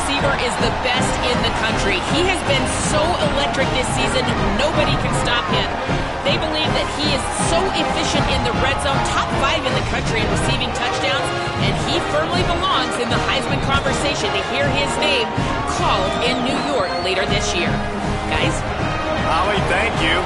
receiver is the best in the country. He has been so electric this season, nobody can stop him. They believe that he is so efficient in the red zone, top 5 in the country in receiving touchdowns, and he firmly belongs in the Heisman conversation to hear his name called in New York later this year. Guys? Holly, thank you.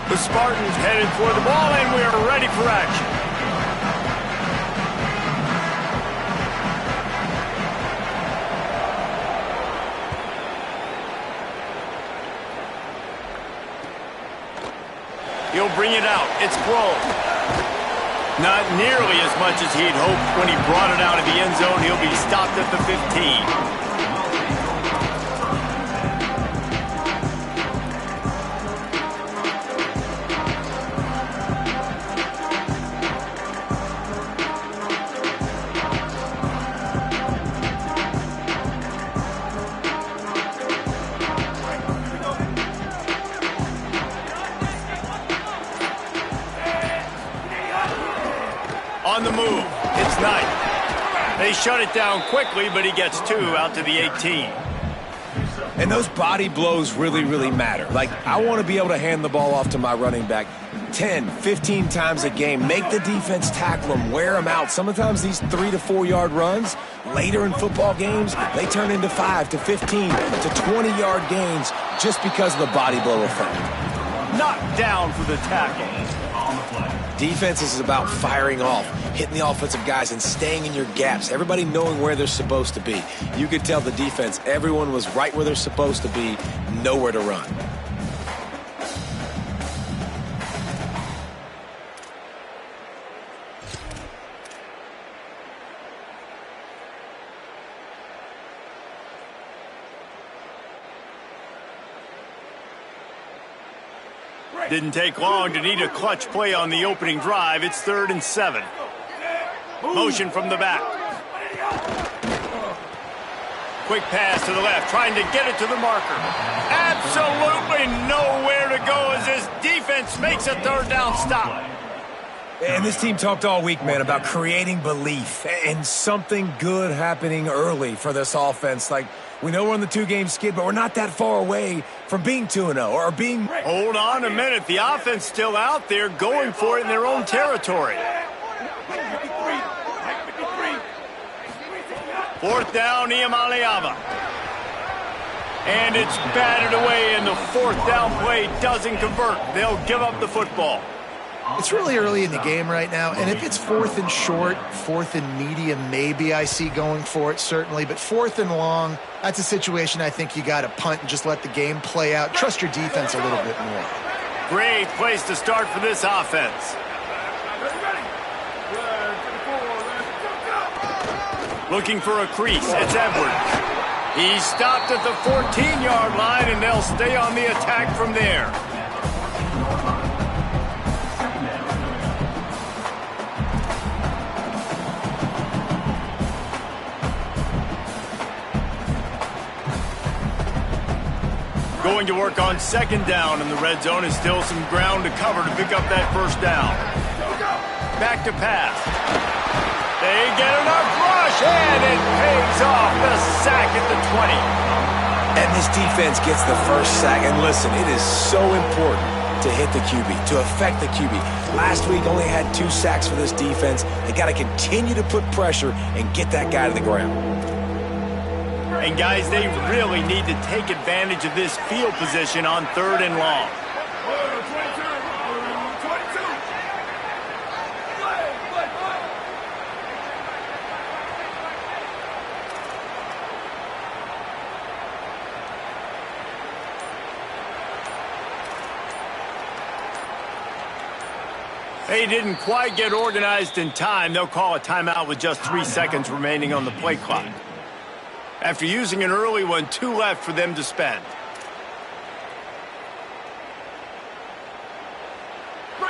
The Spartans headed for the ball, and we are ready for action. He'll bring it out. It's thrown. Not nearly as much as he'd hoped when he brought it out of the end zone. He'll be stopped at the 15. On the move, it's Knight. They shut it down quickly, but he gets 2 out to the 18. And those body blows really, really matter. Like, I want to be able to hand the ball off to my running back 10, 15 times a game. Make the defense tackle them, wear them out. Sometimes these 3 to 4 yard runs, later in football games, they turn into 5 to 15 to 20 yard gains just because of the body blow effect. Knocked down for the tackle. Defense is about firing off, hitting the offensive guys and staying in your gaps, everybody knowing where they're supposed to be. You could tell the defense, everyone was right where they're supposed to be, nowhere to run. Didn't take long to need a clutch play on the opening drive. It's 3rd and 7. Motion from the back. Quick pass to the left, trying to get it to the marker. Absolutely nowhere to go as this defense makes a 3rd down stop. And this team talked all week, man, about creating belief and something good happening early for this offense. Like, we know we're on the 2-game skid, but we're not that far away from being 2-0 or being... Hold on a minute. The offense still out there going for it in their own territory. 4th down, Iamaleava. And it's batted away, and the 4th down play doesn't convert. They'll give up the football. It's really early in the game right now, and if it's 4th and short, 4th and medium, maybe I see going for it, certainly. But 4th and long, that's a situation I think you got to punt and just let the game play out. Trust your defense a little bit more. Great place to start for this offense. Looking for a crease. It's Edwards. He's stopped at the 14-yard line, and they'll stay on the attack from there. Going to work on 2nd down in the red zone, and still some ground to cover to pick up that 1st down. Back to pass. They get enough rush, and it pays off. The sack at the 20. And this defense gets the 1st sack. And listen, it is so important to hit the QB, to affect the QB. Last week only had 2 sacks for this defense. They got to continue to put pressure and get that guy to the ground. And guys, they really need to take advantage of this field position on 3rd and long. They didn't quite get organized in time. They'll call a timeout with just 3 seconds remaining on the play clock. After using an early one, 2 left for them to spend.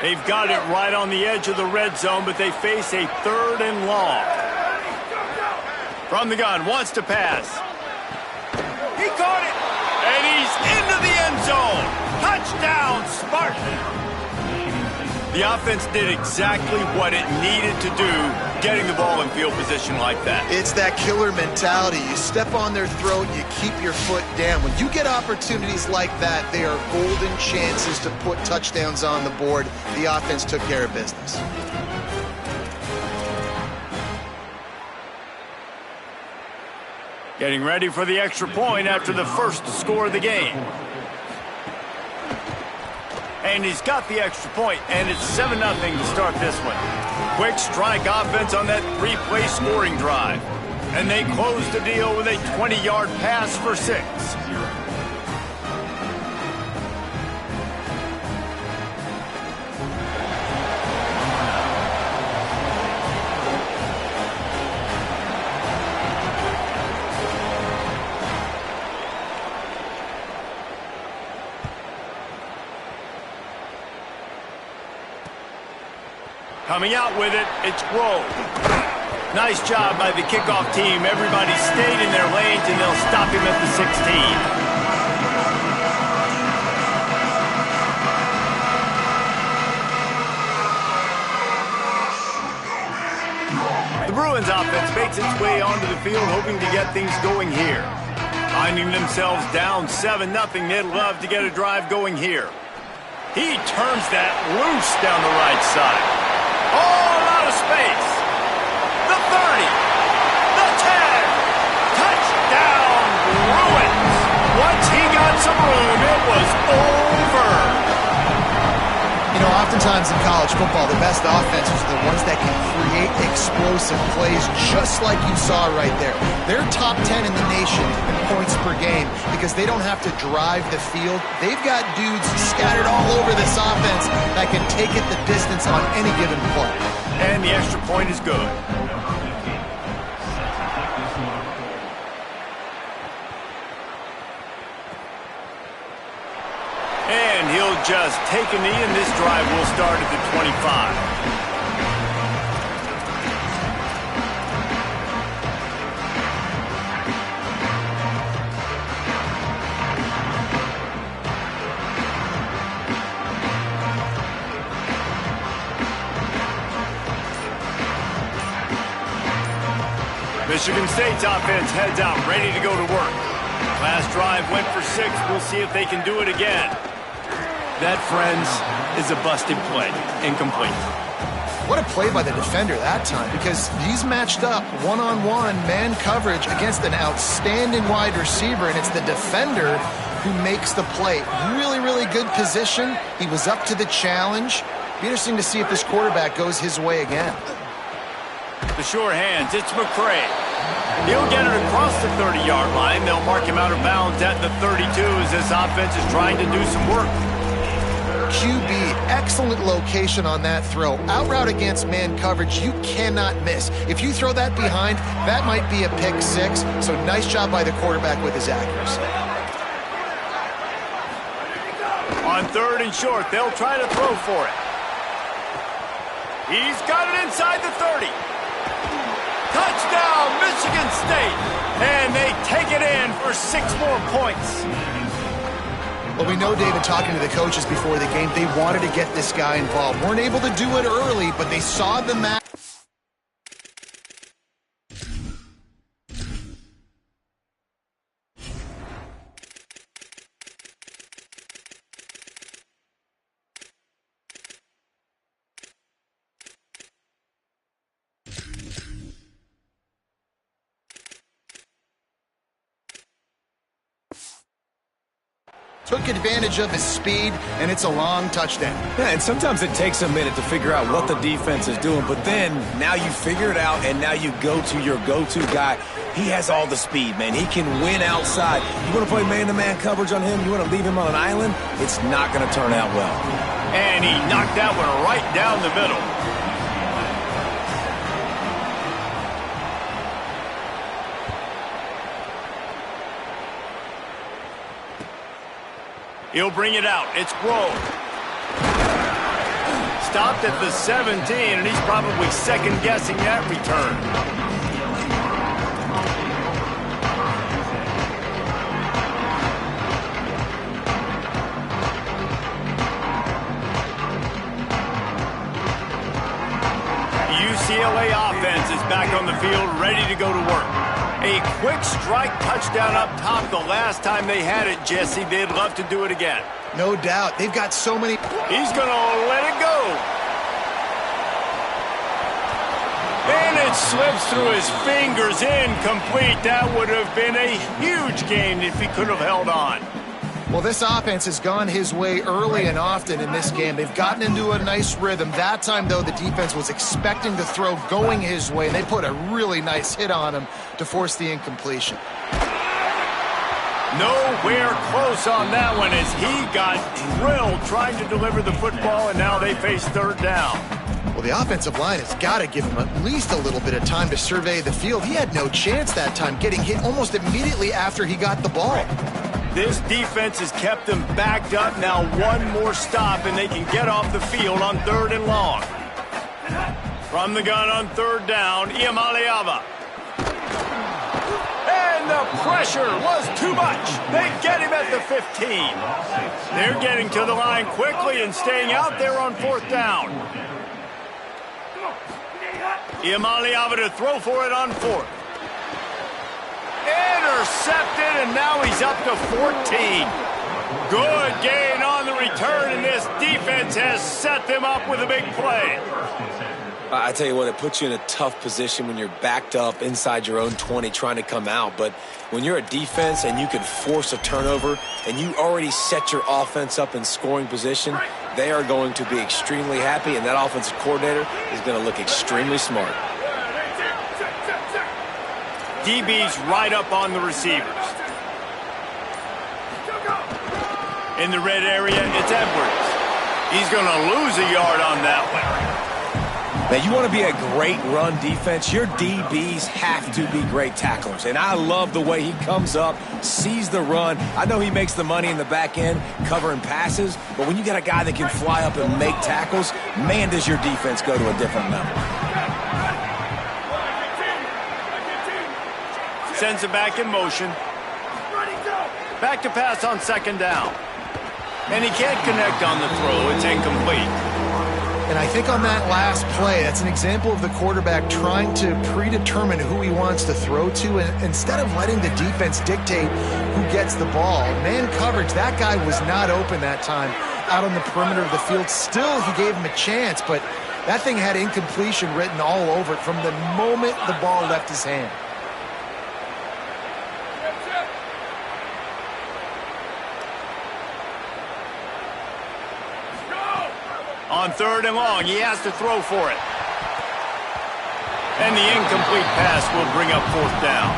They've got it right on the edge of the red zone, but they face a 3rd and long. From the gun, wants to pass. He caught it, and he's into the end zone. Touchdown, Spartan. The offense did exactly what it needed to do, getting the ball in field position like that. It's that killer mentality. You step on their throat, you keep your foot down. When you get opportunities like that, they are golden chances to put touchdowns on the board. The offense took care of business. Getting ready for the extra point after the first score of the game. And he's got the extra point, and it's 7-0 to start this one. Quick strike offense on that 3-play scoring drive. And they close the deal with a 20-yard pass for 6. Coming out with it, it's Grove. Nice job by the kickoff team. Everybody stayed in their lanes, and they'll stop him at the 16. The Bruins offense makes its way onto the field, hoping to get things going here. Finding themselves down 7-0, they'd love to get a drive going here. He turns that loose down the right side. All out of space. The 30. The 10. Touchdown, Bruins. Once he got some room, it was over. You know, oftentimes in college football, the best offenses are the ones that can create explosive plays, just like you saw right there. They're top 10 in the nation in points per game because they don't have to drive the field. They've got dudes scattered all over this offense that can take it the distance on any given play. And the extra point is good. And he'll just take a knee, and this drive will start at the 25. Michigan State's offense heads out, ready to go to work. Last drive went for 6. We'll see if they can do it again. That, friends, is a busted play. Incomplete. What a play by the defender that time, because he's matched up one-on-one man coverage against an outstanding wide receiver, and it's the defender who makes the play. Really, really good position. He was up to the challenge. Be interesting to see if this quarterback goes his way again. The sure hands, it's McCray. He'll get it across the 30-yard line. They'll mark him out of bounds at the 32 as this offense is trying to do some work. QB, excellent location on that throw. Out route against man coverage, you cannot miss. If you throw that behind, that might be a pick 6. So nice job by the quarterback with his accuracy. On 3rd and short, they'll try to throw for it. He's got it inside the 30. Touchdown, Michigan State. And they take it in for 6 more points. Well, we know, David, talking to the coaches before the game, they wanted to get this guy involved. Weren't able to do it early, but they saw the match. Took advantage of his speed, and it's a long touchdown. Yeah, and sometimes it takes a minute to figure out what the defense is doing, but then now you figure it out, and now you go to your go-to guy. He has all the speed, man. He can win outside. You want to play man-to-man coverage on him? You want to leave him on an island? It's not going to turn out well. And he knocked that one right down the middle. He'll bring it out. It's Grove. stopped at the 17, and he's probably second-guessing that return. UCLA offense is back on the field, ready to go to work. A quick strike touchdown up top the last time they had it, Jesse. They'd love to do it again. No doubt. They've got so many. He's going to let it go. And it slips through his fingers, incomplete. That would have been a huge gain if he could have held on. Well, this offense has gone his way early and often in this game. They've gotten into a nice rhythm. That time, though, the defense was expecting the throw going his way. They put a really nice hit on him to force the incompletion. Nowhere close on that one as he got drilled trying to deliver the football, and now they face third down. Well, the offensive line has got to give him at least a little bit of time to survey the field. He had no chance that time, getting hit almost immediately after he got the ball. This defense has kept them backed up. Now one more stop, and they can get off the field on third and long. From the gun on third down, Iamaleava. And the pressure was too much. They get him at the 15. They're getting to the line quickly and staying out there on fourth down. Iamaleava to throw for it on fourth. Intercepted, and now he's up to 14. Good gain on the return, and this defense has set them up with a big play. I tell you what, it puts you in a tough position when you're backed up inside your own 20 trying to come out. But when you're a defense and you can force a turnover and you already set your offense up in scoring position, they are going to be extremely happy, and that offensive coordinator is going to look extremely smart. DB's right up on the receivers. In the red area, it's Edwards. He's going to lose a yard on that one. Now, you want to be a great run defense, your DBs have to be great tacklers. And I love the way he comes up, sees the run. I know he makes the money in the back end covering passes, but when you got a guy that can fly up and make tackles, man, does your defense go to a different level. Sends it back in motion. Back to pass on second down. And he can't connect on the throw. It's incomplete. And I think on that last play, that's an example of the quarterback trying to predetermine who he wants to throw to, and instead of letting the defense dictate who gets the ball. Man coverage, that guy was not open that time out on the perimeter of the field. Still, he gave him a chance, but that thing had incompletion written all over it from the moment the ball left his hand. On third and long, he has to throw for it. And the incomplete pass will bring up fourth down.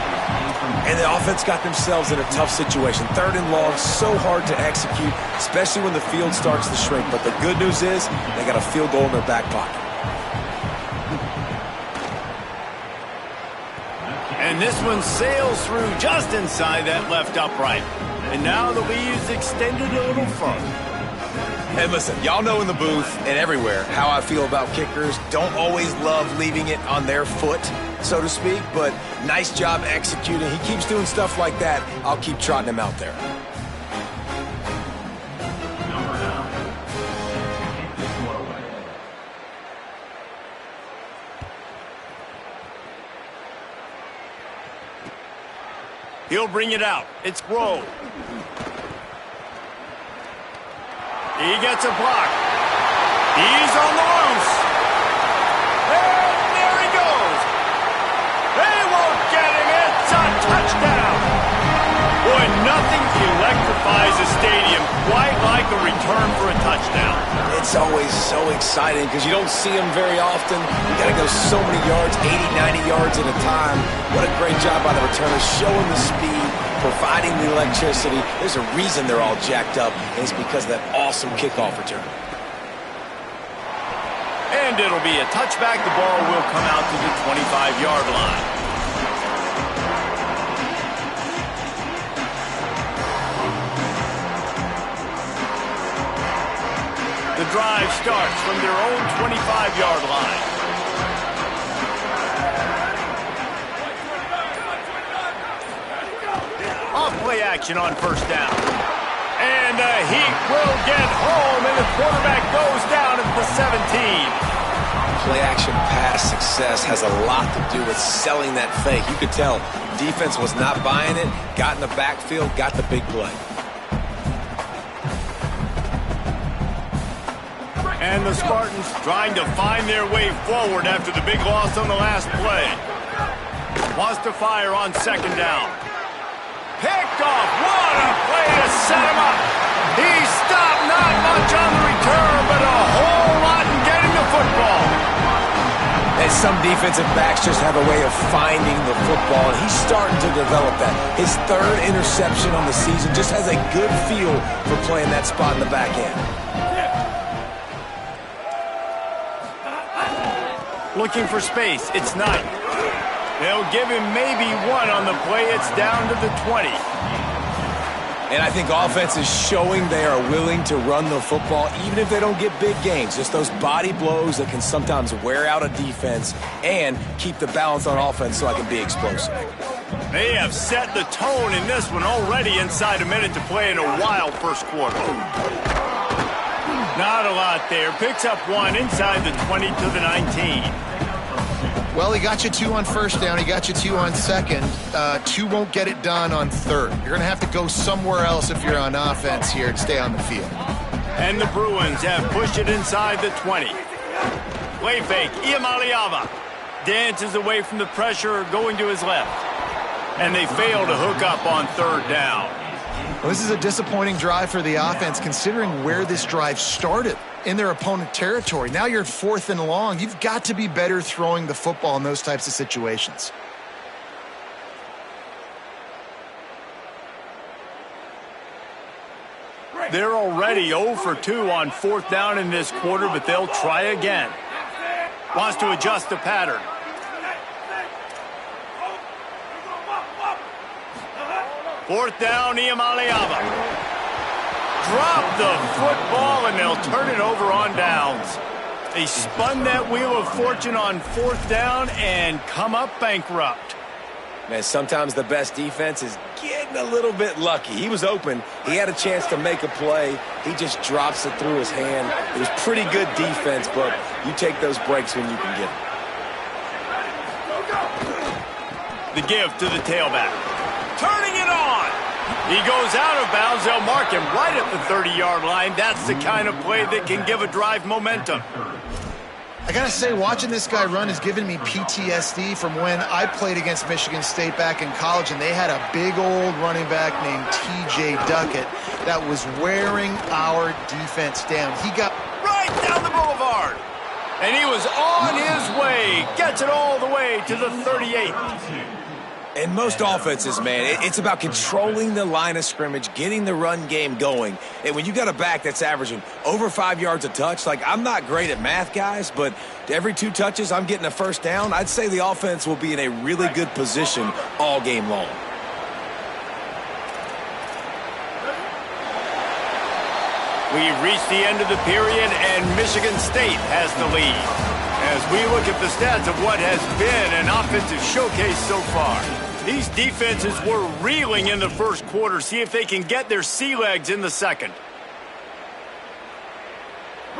And the offense got themselves in a tough situation. Third and long, so hard to execute, especially when the field starts to shrink. But the good news is they got a field goal in their back pocket. And this one sails through just inside that left upright. And now the lead is extended a little further. And listen, y'all know in the booth and everywhere how I feel about kickers. Don't always love leaving it on their foot, so to speak, but nice job executing. He keeps doing stuff like that. I'll keep trotting him out there. He'll bring it out. It's Rowe. He gets a block. He's on the loose. And there he goes. They won't get him. It's a touchdown. Boy, nothing electrifies a stadium quite like a return for a touchdown. It's always so exciting because you don't see them very often. You got to go so many yards, 80, 90 yards at a time. What a great job by the returner, showing the speed, providing the electricity. There's a reason they're all jacked up, and it's because of that awesome kickoff return. And it'll be a touchback. The ball will come out to the 25-yard line. The drive starts from their own 25-yard line. Off-play action on first down. And the Heat will get home, and the quarterback goes down at the 17. Play-action pass success has a lot to do with selling that fake. You could tell defense was not buying it, got in the backfield, got the big play. And the Spartans trying to find their way forward after the big loss on the last play. Wants to fire on second down. Picked off. What a play to set him up. He stopped, not much on the return, but a whole lot in getting the football. And some defensive backs just have a way of finding the football, and he's starting to develop that. His third interception on the season just has a good feel for playing that spot in the back end. Looking for space. It's Knight. They'll give him maybe one on the play. It's down to the 20. And I think offense is showing they are willing to run the football, even if they don't get big gains. Just those body blows that can sometimes wear out a defense and keep the balance on offense so I can be explosive. They have set the tone in this one already inside a minute to play in a wild first quarter. Not a lot there. Picks up one inside the 20 to the 19. Well, he got you 2 on first down. He got you 2 on second. 2 won't get it done on third. You're going to have to go somewhere else if you're on offense here and stay on the field. And the Bruins have pushed it inside the 20. Play fake. Iamaleava dances away from the pressure going to his left. And they fail to hook up on third down. Well, this is a disappointing drive for the offense considering where this drive started. In their opponent territory. Now you're at 4th and long. You've got to be better throwing the football in those types of situations. They're already 0 for 2 on 4th down in this quarter, but they'll try again. Wants to adjust the pattern. Fourth down, Iamaleava. Drop the football, and they'll turn it over on downs. They spun that wheel of fortune on 4th down and come up bankrupt. Man, sometimes the best defense is getting a little bit lucky. He was open. He had a chance to make a play. He just drops it through his hand. It was pretty good defense, but you take those breaks when you can get them. The give to the tailback. Turning it on. He goes out of bounds. They'll mark him right at the 30-yard line. That's the kind of play that can give a drive momentum. I got to say, watching this guy run has given me PTSD from when I played against Michigan State back in college, and they had a big old running back named T.J. Duckett that was wearing our defense down. He got right down the boulevard, and he was on his way. Gets it all the way to the 38. And most offenses, man, it's about controlling the line of scrimmage, getting the run game going. And when you got a back that's averaging over 5 yards a touch, like I'm not great at math, guys, but every 2 touches I'm getting a first down, I'd say the offense will be in a really good position all game long. We've reached the end of the period, and Michigan State has the lead. As we look at the stats of what has been an offensive showcase so far. These defenses were reeling in the first quarter. See if they can get their sea legs in the second.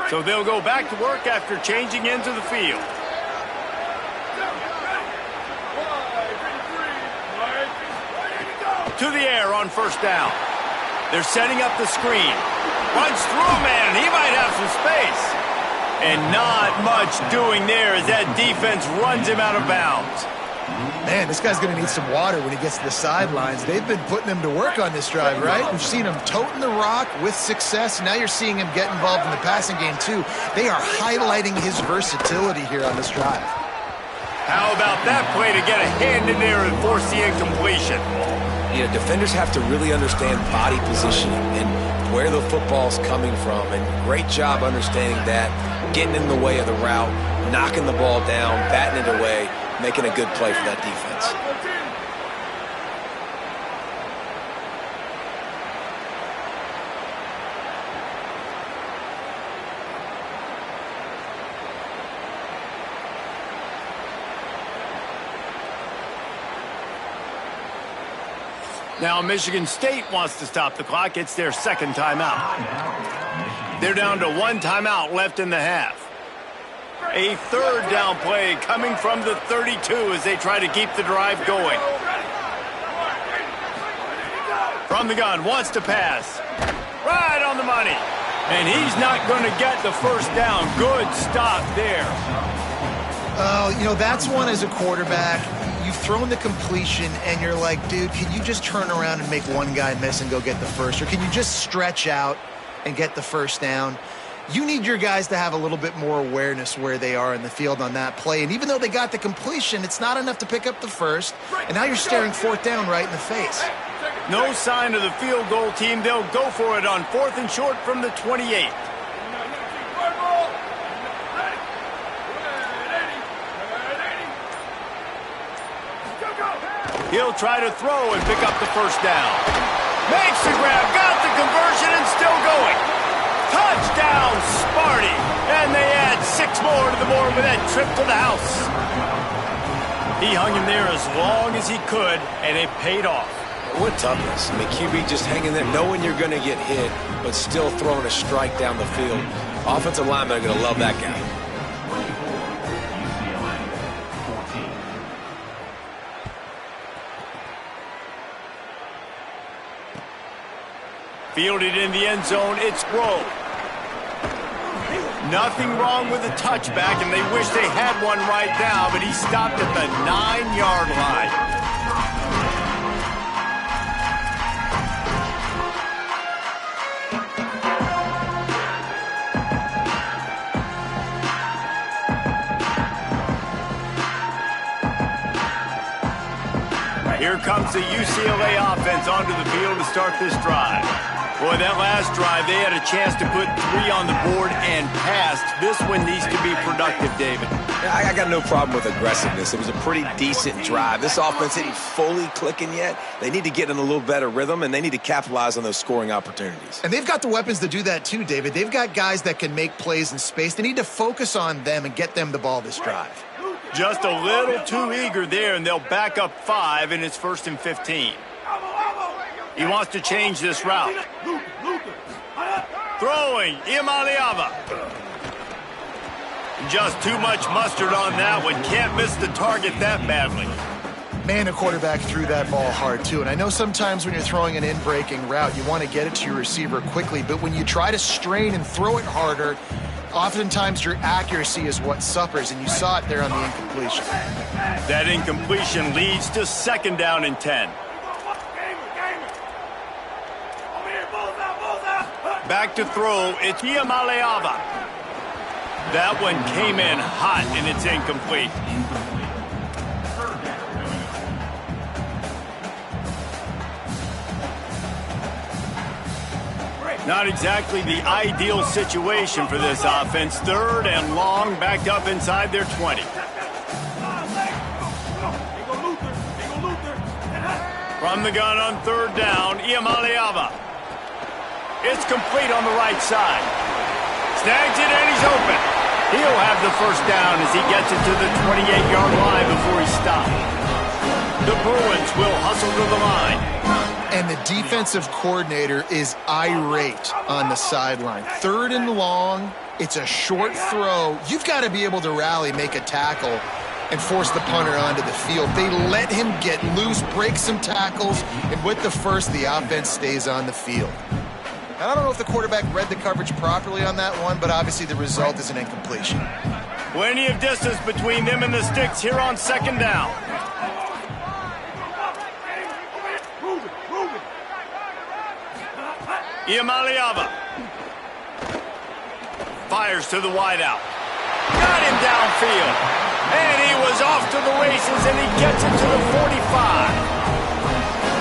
So they'll go back to work after changing into the field. To the air on first down. They're setting up the screen. Runs through a man. He might have some space. And not much doing there as that defense runs him out of bounds. Man, this guy's going to need some water when he gets to the sidelines. They've been putting him to work on this drive, right? We've seen him toting the rock with success. Now you're seeing him get involved in the passing game, too. They are highlighting his versatility here on this drive. How about that play to get a hand in there and force the incompletion? You know, defenders have to really understand body positioning and where the football's coming from. And great job understanding that, getting in the way of the route, knocking the ball down, batting it away, making a good play for that defense. Now Michigan State wants to stop the clock. It's their second timeout. They're down to one timeout left in the half. A third down play coming from the 32 as they try to keep the drive going. From the gun, wants to pass. Right on the money. And he's not going to get the first down. Good stop there. Oh, you know, that's one as a quarterback. You've thrown the completion, and you're like, dude, can you just turn around and make one guy miss and go get the first? Or can you just stretch out and get the first down? You need your guys to have a little bit more awareness where they are in the field on that play. And even though they got the completion, it's not enough to pick up the first. And now you're staring fourth down right in the face. No sign of the field goal team. They'll go for it on 4th and short from the 28. He'll try to throw and pick up the first down. Makes the grab, got the conversion, and still going. Touchdown, Sparty. And they add 6 more to the board with that trip to the house. He hung in there as long as he could, and it paid off. What toughness. I mean, QB just hanging there, knowing you're going to get hit, but still throwing a strike down the field. Offensive linemen are going to love that guy. Fielded in the end zone, it's Grove. Nothing wrong with a touchback, and they wish they had one right now, but he stopped at the 9-yard line. Here comes the UCLA offense onto the field to start this drive. Boy, that last drive, they had a chance to put 3 on the board and passed. This one needs to be productive, David. I got no problem with aggressiveness. It was a pretty decent drive. This offense isn't fully clicking yet. They need to get in a little better rhythm, and they need to capitalize on those scoring opportunities. And they've got the weapons to do that too, David. They've got guys that can make plays in space. They need to focus on them and get them the ball this drive. Just a little too eager there, and they'll back up 5, and it's 1st and 15. He wants to change this route. Throwing, Imaliava. Just too much mustard on that one. Can't miss the target that badly. Man, the quarterback threw that ball hard, too. And I know sometimes when you're throwing an in-breaking route, you want to get it to your receiver quickly. But when you try to strain and throw it harder, oftentimes your accuracy is what suffers, and you saw it there on the incompletion. That incompletion leads to 2nd down and 10. Back to throw, it's Iamaleava. That one came in hot, and it's incomplete. Not exactly the ideal situation for this offense. 3rd and long, backed up inside their 20. From the gun on 3rd down, Iamaleava. It's complete on the right side. Snags it, and he's open. He'll have the first down as he gets it to the 28-yard line before he stops. The Bruins will hustle to the line. And the defensive coordinator is irate on the sideline. 3rd and long, it's a short throw. You've got to be able to rally, make a tackle, and force the punter onto the field. They let him get loose, break some tackles, and with the first, the offense stays on the field. And I don't know if the quarterback read the coverage properly on that one, but obviously the result is an incompletion. Plenty of distance between them and the sticks here on 2nd down. Iamaleava fires to the wideout. Got him downfield. And he was off to the races, and he gets it to the 45.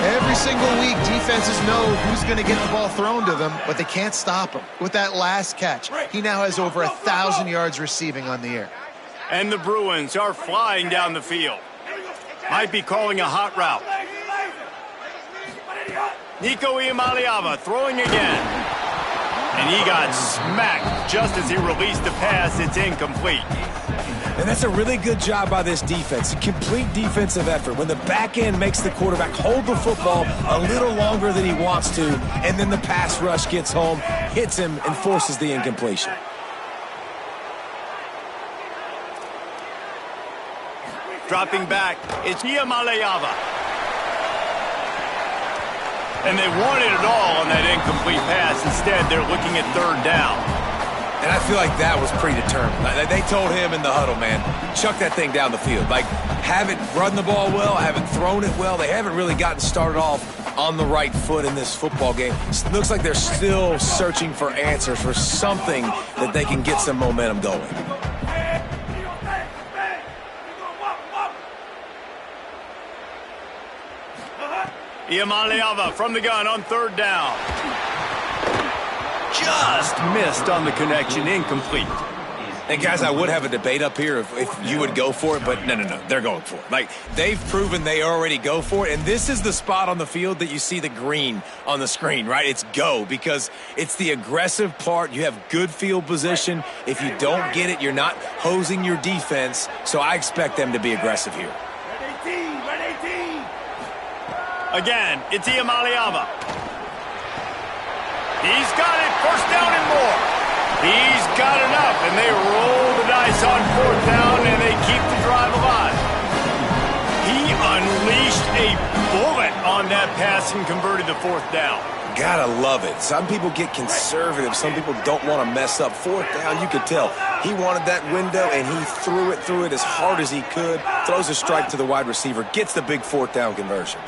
Every single week, defenses know who's going to get the ball thrown to them, but they can't stop him. With that last catch, he now has over 1,000 yards receiving on the air. And the Bruins are flying down the field. Might be calling a hot route. Nico Iamaleava throwing again. And he got smacked just as he released the pass. It's incomplete. And that's a really good job by this defense. A complete defensive effort. When the back end makes the quarterback hold the football a little longer than he wants to, and then the pass rush gets home, hits him, and forces the incompletion. Dropping back, it's Iamaleava. And they wanted it all on that incomplete pass. Instead, they're looking at third down. And I feel like that was predetermined. They told him in the huddle, man, chuck that thing down the field. Like, haven't run the ball well, haven't thrown it well. They haven't really gotten started off on the right foot in this football game. It looks like they're still searching for answers, for something that they can get some momentum going. Iamaleava from the gun on third down. Just missed on the connection, incomplete. And guys, I would have a debate up here if you would go for it, but no, they're going for it. Like, they've proven they already go for it, and this is the spot on the field that you see the green on the screen, right? It's go, because it's the aggressive part. You have good field position. If you don't get it, you're not hosing your defense, so I expect them to be aggressive here. Again, it's Iamaleava. He's got it, first down and more. He's got enough, and they roll the dice on fourth down, and they keep the drive alive. He unleashed a bullet on that pass and converted the fourth down. Gotta love it. Some people get conservative. Some people don't want to mess up. Fourth down, you could tell. He wanted that window, and he threw it as hard as he could. Throws a strike to the wide receiver. Gets the big fourth down conversion.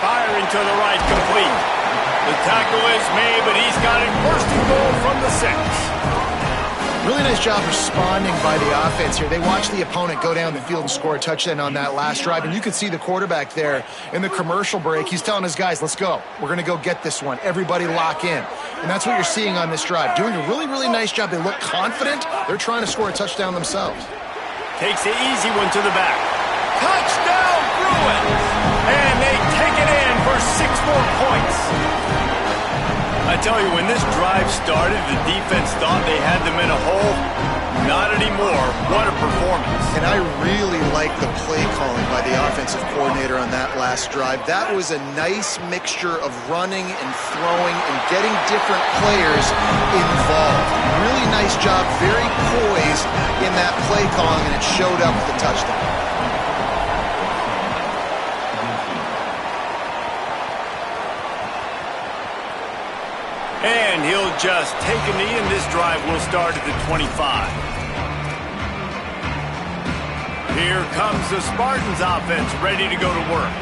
Firing to the right, complete. The tackle is made, but he's got it first and goal from the 6. Really nice job responding by the offense here. They watched the opponent go down the field and score a touchdown on that last drive, and you could see the quarterback there in the commercial break. He's telling his guys, let's go. We're going to go get this one. Everybody lock in. And that's what you're seeing on this drive. Doing a really, really nice job. They look confident. They're trying to score a touchdown themselves. Takes the easy one to the back. Touchdown, Bruins! And they take it in for 6 more points. I tell you, when this drive started, the defense thought they had them in a hole. Not anymore. What a performance. And I really like the play calling by the offensive coordinator on that last drive. That was a nice mixture of running and throwing and getting different players involved. Really nice job, very poised in that play calling, and it showed up with the touchdown. And he'll just take a knee, and this drive will start at the 25. Here comes the Spartans offense, ready to go to work.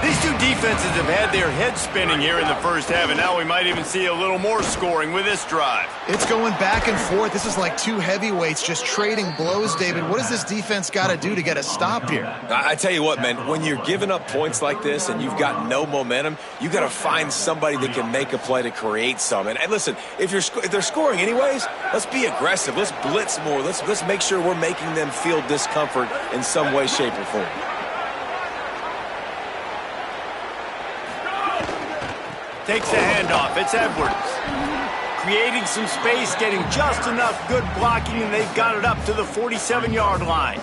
These two defenses have had their heads spinning here in the first half, and now we might even see a little more scoring with this drive. It's going back and forth. This is like two heavyweights just trading blows, David. What does this defense got to do to get a stop here? I tell you what, man, when you're giving up points like this and you've got no momentum, you got to find somebody that can make a play to create some. And listen, if they're scoring anyways, let's be aggressive. Let's blitz more. Let's make sure we're making them feel discomfort in some way, shape, or form. Takes the handoff. It's Edwards. Creating some space, getting just enough good blocking, and they've got it up to the 47-yard line.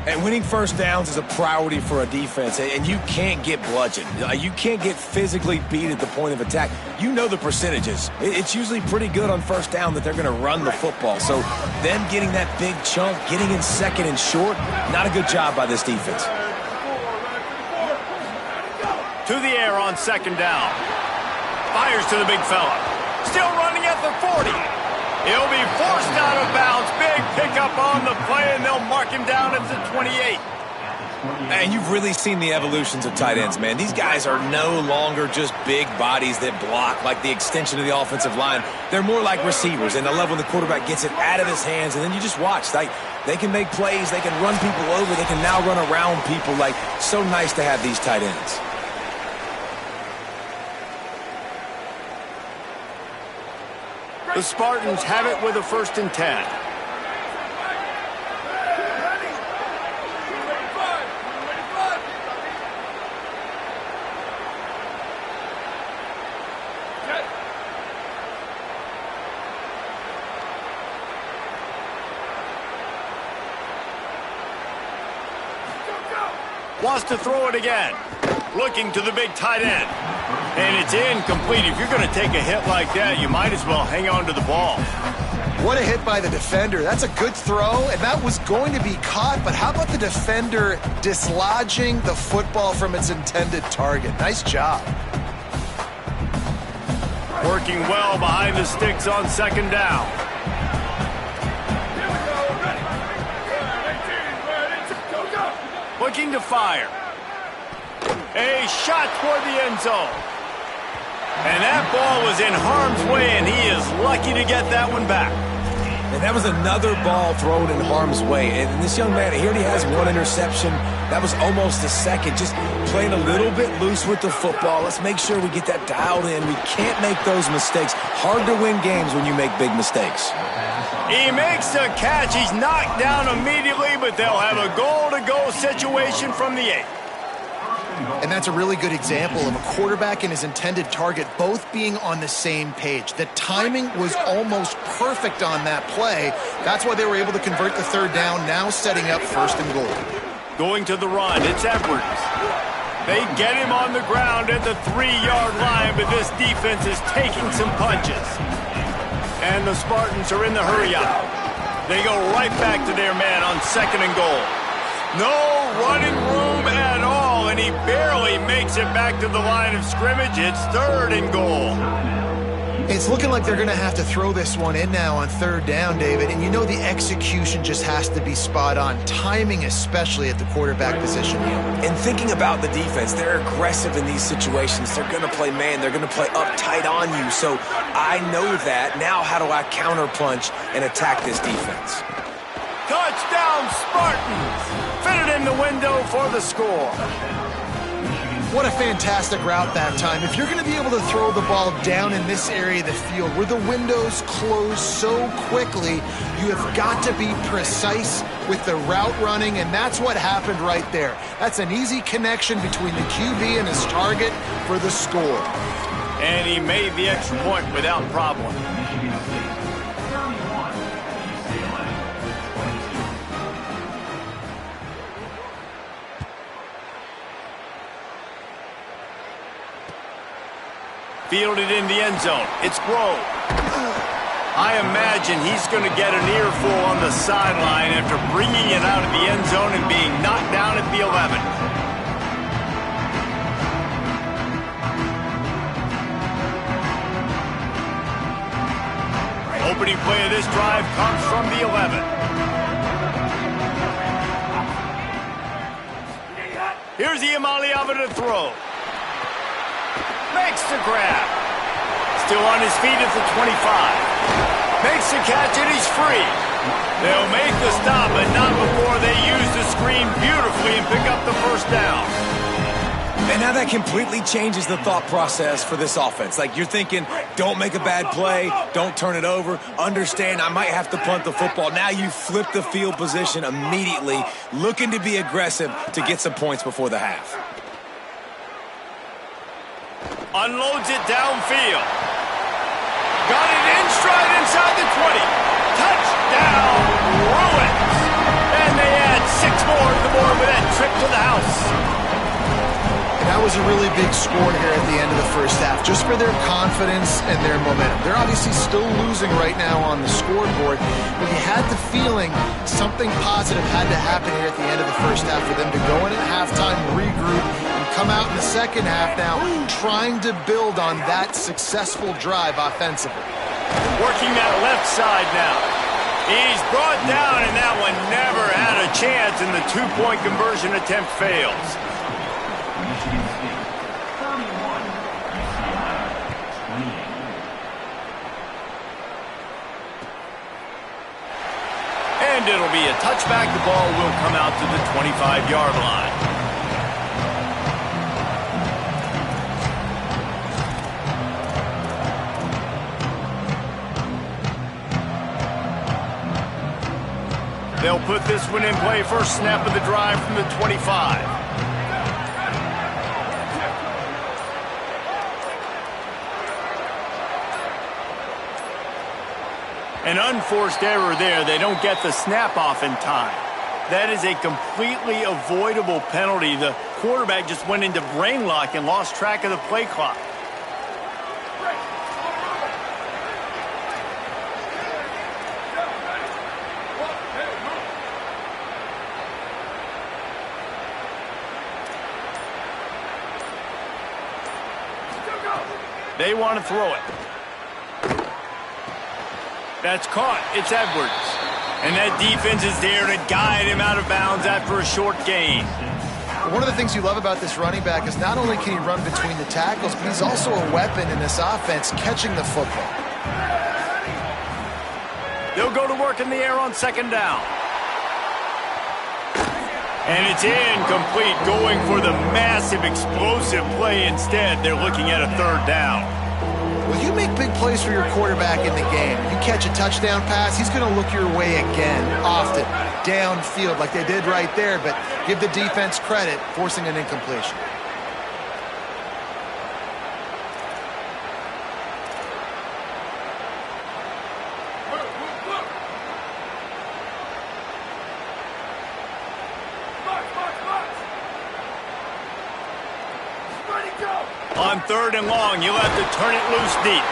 And winning first downs is a priority for a defense, and you can't get bludgeoned. You can't get physically beat at the point of attack. You know the percentages. It's usually pretty good on first down that they're going to run the football. So them getting that big chunk, getting in second and short, not a good job by this defense. To the air on second down. Fires to the big fella. Still running at the 40. He'll be forced out of bounds. Big pickup on the play, and they'll mark him down at the 28. And you've really seen the evolutions of tight ends, man. These guys are no longer just big bodies that block like the extension of the offensive line. They're more like receivers, and I love when the quarterback gets it out of his hands, and then you just watch. Like, they can make plays. They can run people over. They can now run around people. Like, so nice to have these tight ends. The Spartans have it with a 1st and 10. Wants to throw it again. Looking to the big tight end. And it's incomplete. If you're going to take a hit like that, you might as well hang on to the ball. What a hit by the defender. That's a good throw, and that was going to be caught, but how about the defender dislodging the football from its intended target? Nice job. Working well behind the sticks on second down. Looking to fire. A shot toward the end zone. And that ball was in harm's way, and he is lucky to get that one back. And that was another ball thrown in harm's way. And this young man, he already has one interception. That was almost a second. Just playing a little bit loose with the football. Let's make sure we get that dialed in. We can't make those mistakes. Hard to win games when you make big mistakes. He makes the catch. He's knocked down immediately, but they'll have a goal-to-go situation from the 8. And that's a really good example of a quarterback and his intended target both being on the same page. The timing was almost perfect on that play. That's why they were able to convert the third down, now setting up first and goal. Going to the run, it's Edwards. They get him on the ground at the 3-yard line, but this defense is taking some punches. And the Spartans are in the hurry-up. They go right back to their man on second and goal. No running room at all, and he barely makes it back to the line of scrimmage. It's third and goal. It's looking like they're going to have to throw this one in now on third down, David. And you know the execution just has to be spot on. Timing especially at the quarterback position. And thinking about the defense, they're aggressive in these situations. They're going to play man. They're going to play up tight on you. So I know that. Now how do I counterpunch and attack this defense? Touchdown, Spartans! Fitted in the window for the score. What a fantastic route that time. If you're going to be able to throw the ball down in this area of the field where the windows close so quickly, you have got to be precise with the route running, and that's what happened right there. That's an easy connection between the QB and his target for the score. And he made the extra point without problem. Fielded in the end zone. It's Grove. I imagine he's going to get an earful on the sideline after bringing it out of the end zone and being knocked down at the 11. Opening play of this drive comes from the 11. Here's Iamaleava to throw. Makes the grab. Still on his feet at the 25. Makes the catch and he's free. They'll make the stop, but not before they use the screen beautifully and pick up the first down. And now that completely changes the thought process for this offense. Like, you're thinking, don't make a bad play, don't turn it over, understand I might have to punt the football. Now you flip the field position immediately, looking to be aggressive to get some points before the half. Unloads it downfield. Got it in stride inside the 20. Touchdown, Bruins. And they add 6 more to the board with that trip to the house. And that was a really big score here at the end of the first half, just for their confidence and their momentum. They're obviously still losing right now on the scoreboard, but you had the feeling something positive had to happen here at the end of the first half for them to go in at halftime, regroup, and come out in the second half now trying to build on that successful drive offensively. Working that left side now. He's brought down, and that one never had a chance, and the 2-point conversion attempt fails. And it'll be a touchback. The ball will come out to the 25-yard line. They'll put this one in play. First snap of the drive from the 25. An unforced error there. They don't get the snap off in time. That is a completely avoidable penalty. The quarterback just went into brain lock and lost track of the play clock. They want to throw it. That's caught. It's Edwards. And that defense is there to guide him out of bounds after a short gain. One of the things you love about this running back is not only can he run between the tackles, but he's also a weapon in this offense catching the football. They'll go to work in the air on second down. And it's incomplete, going for the massive explosive play instead. They're looking at a third down. Well, you make big plays for your quarterback in the game. You catch a touchdown pass, he's going to look your way again, often, downfield like they did right there, but give the defense credit, forcing an incompletion. On third and long, you'll have to turn it loose deep.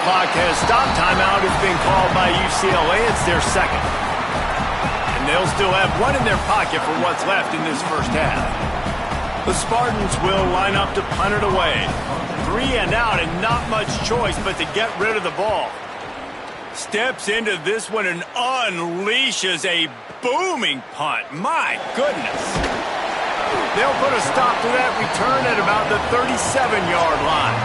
Clock has stopped. Timeout has been called by UCLA. It's their second. And they'll still have one in their pocket for what's left in this first half. The Spartans will line up to punt it away. 3 and out and not much choice but to get rid of the ball. Steps into this one and unleashes a booming punt. My goodness. They'll put a stop to that return at about the 37-yard line.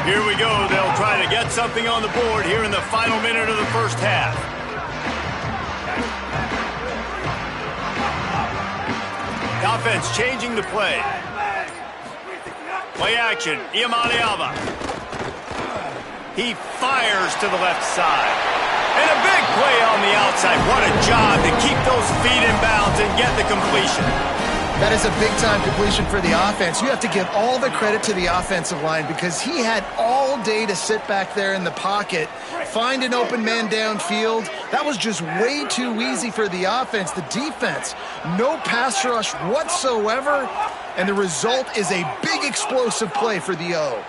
Here we go. They'll try to get something on the board here in the final minute of the first half. The offense changing the play. Play action, Iamaleava. He fires to the left side. And a big play on the outside. What a job to keep those feet in bounds and get the completion. That is a big-time completion for the offense. You have to give all the credit to the offensive line because he had all day to sit back there in the pocket, find an open man downfield. That was just way too easy for the offense. The defense, no pass rush whatsoever, and the result is a big explosive play for the O.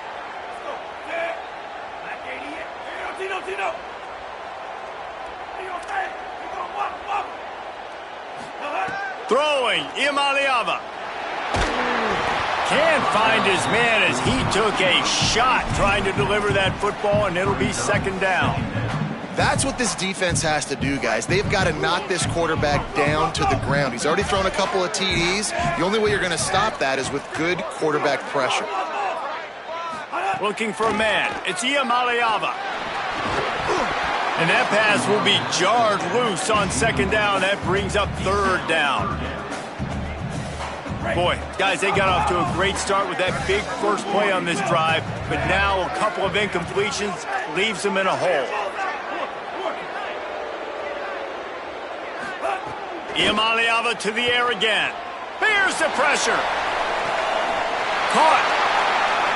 Throwing, Iamaleava. Can't find his man as he took a shot trying to deliver that football, and it'll be second down. That's what this defense has to do, guys. They've got to knock this quarterback down to the ground. He's already thrown a couple of TDs. The only way you're going to stop that is with good quarterback pressure. Looking for a man. It's Iamaleava. And that pass will be jarred loose on second down. That brings up third down. Boy, guys, they got off to a great start with that big first play on this drive, but now a couple of incompletions leaves them in a hole. Iamaleava to the air again. Here's the pressure. Caught.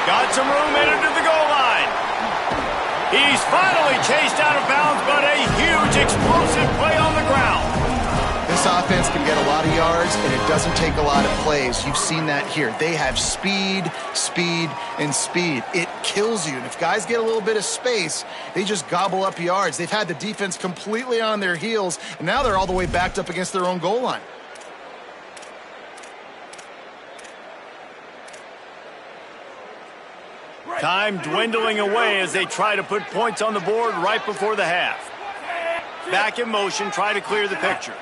Got some room, entered to the goal line. He's finally chased out of bounds, but a huge explosive play on the ground. This offense can get a lot of yards, and it doesn't take a lot of plays. You've seen that here. They have speed, speed, and speed. It kills you. And if guys get a little bit of space, they just gobble up yards. They've had the defense completely on their heels, and now they're all the way backed up against their own goal line. Time dwindling away as they try to put points on the board right before the half. Back in motion, try to clear the picture.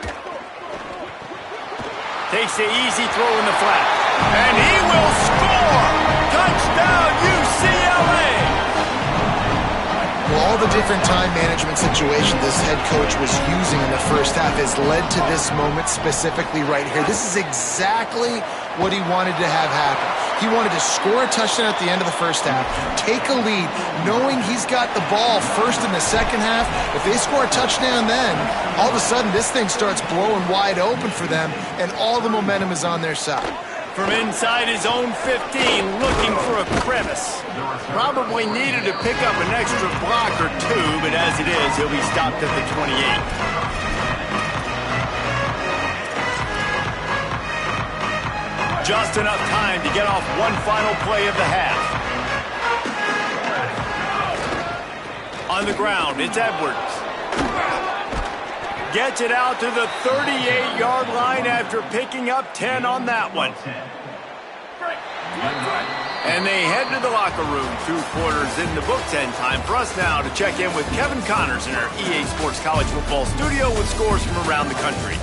Takes the easy throw in the flat. And he will score! Touchdown, UCLA! Well, all the different time management situations this head coach was using in the first half has led to this moment specifically right here. This is exactly what he wanted to have happen. He wanted to score a touchdown at the end of the first half, take a lead, knowing he's got the ball first in the second half. If they score a touchdown then, all of a sudden this thing starts blowing wide open for them, and all the momentum is on their side. From inside his own 15, looking for a crevice. Probably needed to pick up an extra block or two, but as it is, he'll be stopped at the 28. Just enough time to get off one final play of the half. On the ground, it's Edwards. Gets it out to the 38-yard line after picking up 10 on that one. And they head to the locker room. 2 quarters in the books, and time for us now to check in with Kevin Connors in our EA Sports College Football studio with scores from around the country.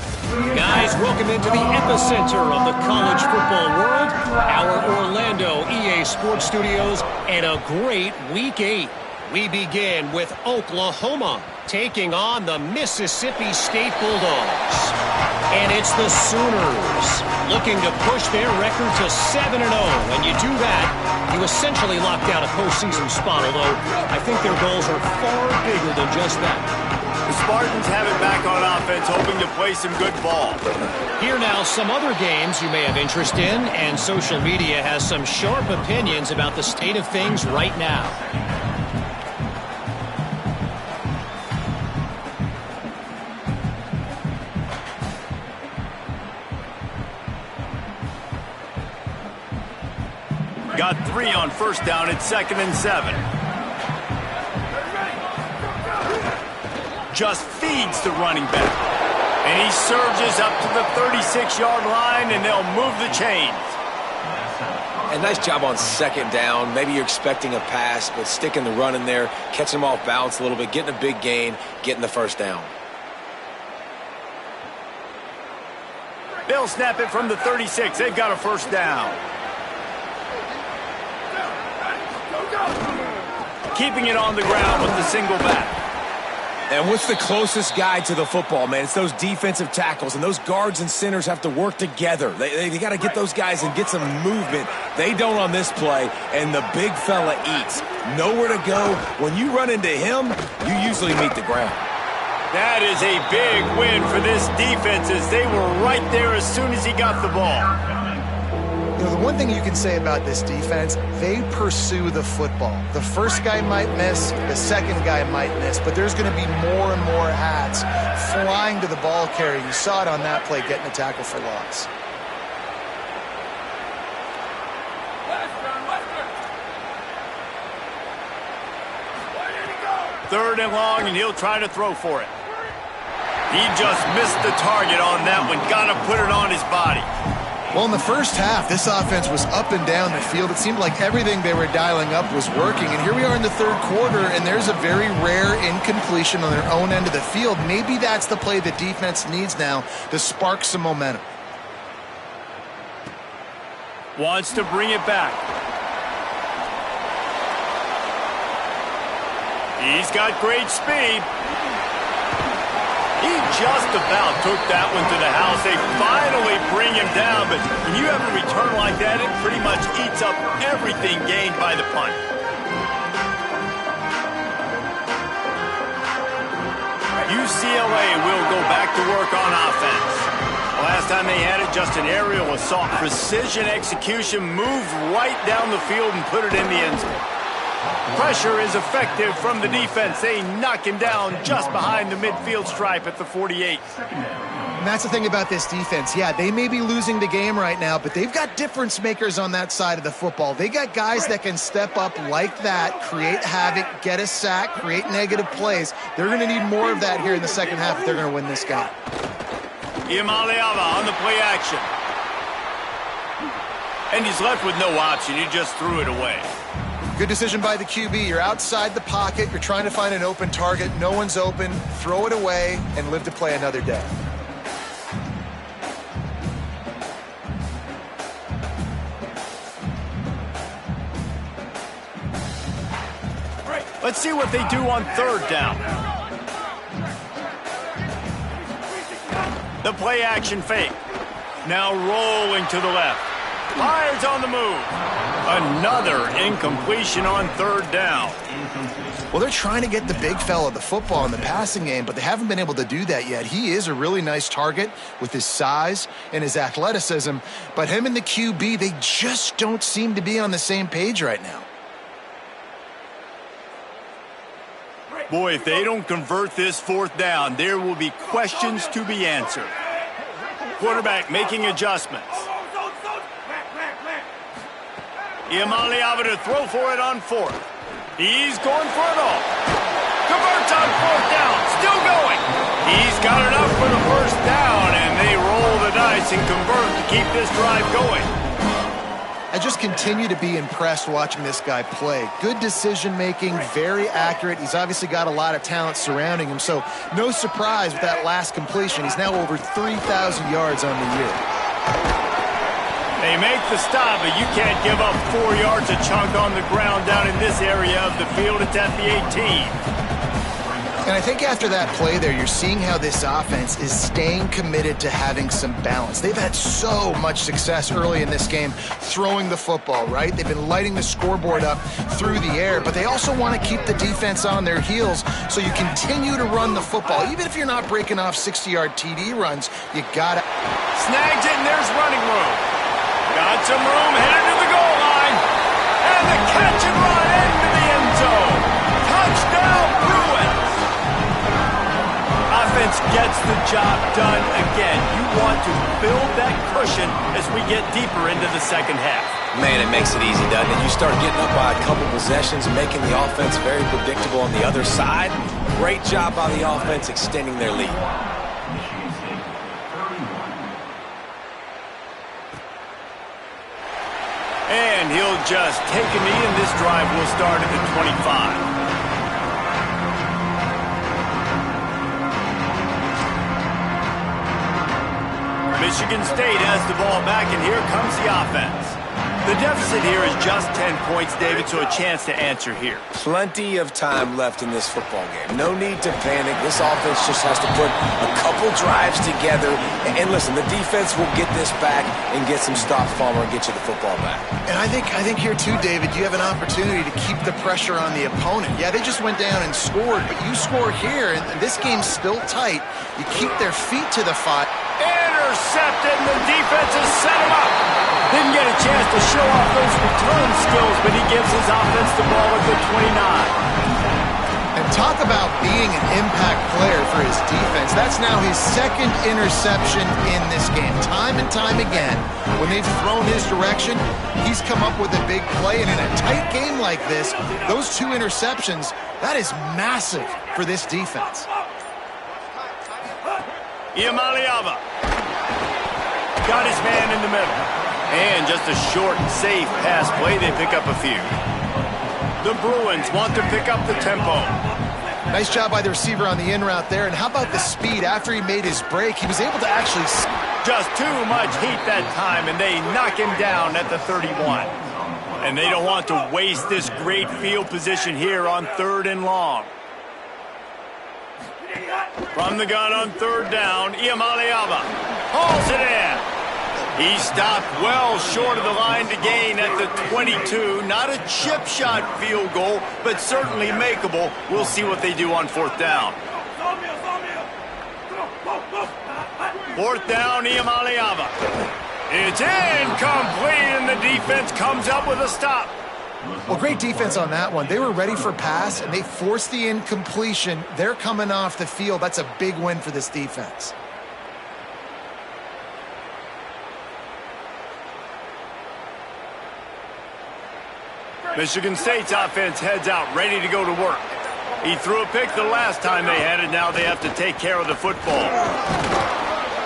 Guys, welcome into the epicenter of the college football world, our Orlando EA Sports Studios, and a great Week 8. We begin with Oklahoma taking on the Mississippi State Bulldogs. And it's the Sooners looking to push their record to 7-0. When you do that, you essentially lock down a postseason spot, although I think their goals are far bigger than just that. The Spartans have it back on offense, hoping to play some good ball. Here now, some other games you may have interest in, and social media has some sharp opinions about the state of things right now. Got 3 on first down. It's 2nd and 7. Just feeds the running back. And he surges up to the 36-yard line, and they'll move the chains. And nice job on 2nd down. Maybe you're expecting a pass, but sticking the run in there, catching them off balance a little bit, getting a big gain, getting the first down. They'll snap it from the 36. They've got a first down. Keeping it on the ground with the single back. And what's the closest guy to the football, man? It's those defensive tackles, and those guards and centers have to work together. They got to get those guys and get some movement. They don't on this play, and the big fella eats. Nowhere to go. When you run into him, you usually meet the ground. That is a big win for this defense, as they were right there as soon as he got the ball. You know, the one thing you can say about this defense, they pursue the football. The first guy might miss, the second guy might miss, but there's going to be more and more hats flying to the ball carrier. You saw it on that play, getting a tackle for loss. Third and long, and he'll try to throw for it. He just missed the target on that one. Got to put it on his body. Well, in the first half, this offense was up and down the field. It seemed like everything they were dialing up was working. And here we are in the third quarter, and there's a very rare incompletion on their own end of the field. Maybe that's the play the defense needs now to spark some momentum. Wants to bring it back. He's got great speed. He just about took that one to the house. They finally bring him down, but when you have a return like that, it pretty much eats up everything gained by the punt. UCLA will go back to work on offense. Last time they had it, just an aerial assault. Precision execution, moved right down the field and put it in the end zone. Pressure is effective from the defense. They knock him down just behind the midfield stripe at the 48. And that's the thing about this defense. Yeah, they may be losing the game right now, but they've got difference makers on that side of the football. They got guys that can step up like that, create havoc, get a sack, create negative plays. They're going to need more of that here in the second half if they're going to win this game. Imaliava on the play action. And he's left with no option. He just threw it away. Good decision by the QB. You're outside the pocket. You're trying to find an open target. No one's open. Throw it away and live to play another day. Let's see what they do on third down. The play action fake. Now rolling to the left. Fires on the move. Another incompletion on third down. Well, they're trying to get the big fella the football in the passing game, but they haven't been able to do that yet. He is a really nice target with his size and his athleticism, but him and the QB, they just don't seem to be on the same page right now. Boy, if they don't convert this fourth down, there will be questions to be answered. Quarterback making adjustments. Iamaleava to throw for it on fourth. He's going for it all. Converts on fourth down. Still going. He's got enough for the first down, and they roll the dice and convert to keep this drive going. I just continue to be impressed watching this guy play. Good decision-making, very accurate. He's obviously got a lot of talent surrounding him, so no surprise with that last completion. He's now over 3,000 yards on the year. They make the stop, but you can't give up 4 yards a chunk on the ground down in this area of the field. It's at the 18. And I think after that play there, you're seeing how this offense is staying committed to having some balance. They've had so much success early in this game throwing the football, right? They've been lighting the scoreboard up through the air, but they also want to keep the defense on their heels, so you continue to run the football. Even if you're not breaking off 60-yard TD runs, you got to... Snags it, and there's running room. Got some room, headed to the goal line. And the catch and run into the end zone. Touchdown, Bruins. Offense gets the job done again. You want to build that cushion as we get deeper into the second half. Man, it makes it easy, doesn't it? You start getting up by a couple possessions, making the offense very predictable on the other side. Great job by the offense extending their lead. And he'll just take a knee, and this drive will start at the 25. Michigan State has the ball back, and here comes the offense. The deficit here is just 10 points, David, so a chance to answer here. Plenty of time left in this football game. No need to panic. This offense just has to put a couple drives together. And listen, the defense will get this back and get some stops, Palmer, and get you the football back. And I think here too, David, you have an opportunity to keep the pressure on the opponent. Yeah, they just went down and scored, but you score here, and this game's still tight. You keep their feet to the fire. Intercepted, and the defense has set him up. Didn't get a chance to show off those return skills, but he gives his offense the ball at the 29. And talk about being an impact player for his defense. That's now his second interception in this game. Time and time again, when they've thrown his direction, he's come up with a big play. And in a tight game like this, those 2 interceptions, that is massive for this defense. Iamaleava got his man in the middle. And just a short, safe pass play. They pick up a few. The Bruins want to pick up the tempo. Nice job by the receiver on the in route there. And how about the speed? After he made his break, he was able to actually... Just too much heat that time, and they knock him down at the 31. And they don't want to waste this great field position here on third and long. From the gun on third down, Iamaleava hauls it in. He stopped well short of the line to gain at the 22. Not a chip shot field goal, but certainly makeable. We'll see what they do on fourth down. Fourth down, Iamaleava. It's incomplete, and the defense comes up with a stop. Well, great defense on that one. They were ready for pass, and they forced the incompletion. They're coming off the field. That's a big win for this defense. Michigan State's offense heads out, ready to go to work. He threw a pick the last time they had it. Now they have to take care of the football.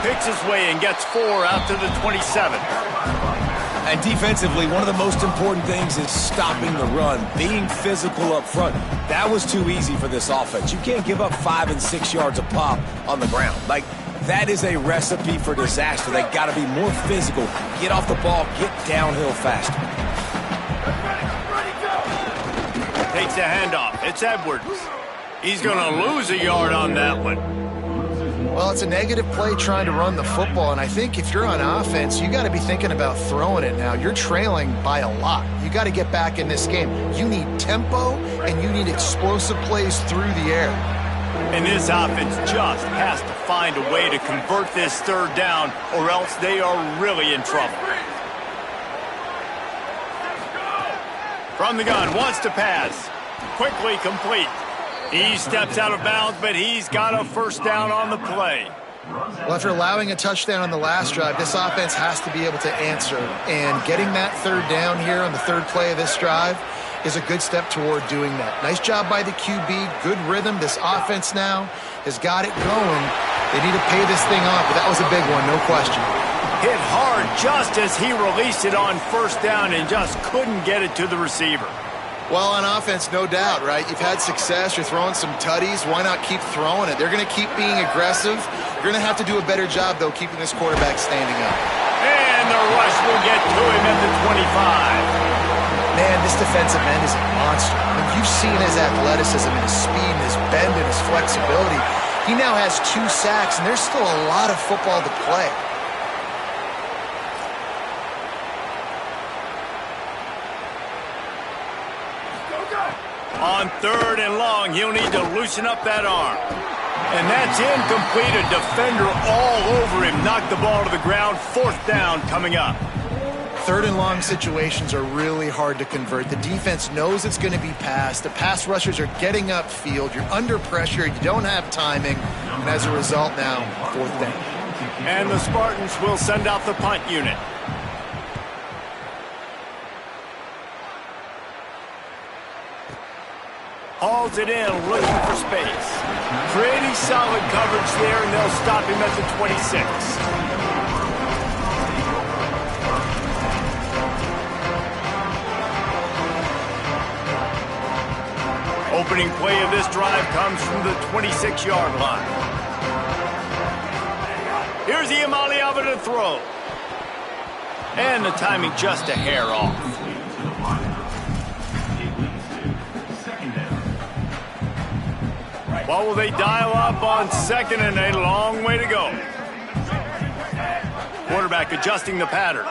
Picks his way and gets 4 out to the 27. And defensively, one of the most important things is stopping the run, being physical up front. That was too easy for this offense. You can't give up 5 and 6 yards a pop on the ground. Like, that is a recipe for disaster. They got to be more physical, get off the ball, get downhill faster. takes the handoff. It's Edwards. He's going to lose a yard on that one. Well, it's a negative play trying to run the football, and I think if you're on offense, you got to be thinking about throwing it now. You're trailing by a lot. You got to get back in this game. You need tempo, and you need explosive plays through the air. And this offense just has to find a way to convert this third down, or else they are really in trouble. From the gun, wants to pass. Quickly complete. He steps out of bounds, but he's got a first down on the play. Well, after allowing a touchdown on the last drive, this offense has to be able to answer. And getting that third down here on the third play of this drive is a good step toward doing that. Nice job by the QB. Good rhythm. This offense now has got it going. They need to pay this thing off, but that was a big one, no question. Hit hard just as he released it on first down and just couldn't get it to the receiver. Well, on offense, no doubt, right? You've had success. You're throwing some tutties. Why not keep throwing it? They're going to keep being aggressive. You're going to have to do a better job, though, keeping this quarterback standing up. And the rush will get to him at the 25. Man, this defensive end is a monster. I mean, you've seen his athleticism and his speed and his bend and his flexibility. He now has 2 sacks, and there's still a lot of football to play. On third and long, he'll need to loosen up that arm. And that's incomplete. A defender all over him. Knocked the ball to the ground. Fourth down coming up. Third and long situations are really hard to convert. The defense knows it's going to be passed. The pass rushers are getting upfield. You're under pressure. You don't have timing. And as a result now, fourth down. And the Spartans will send out the punt unit. Hauls it in, looking for space. Pretty solid coverage there, and they'll stop him at the 26. Opening play of this drive comes from the 26-yard line. Here's Iamaleava to throw. And the timing just a hair off. What will they dial up on second, and a long way to go? Quarterback adjusting the pattern.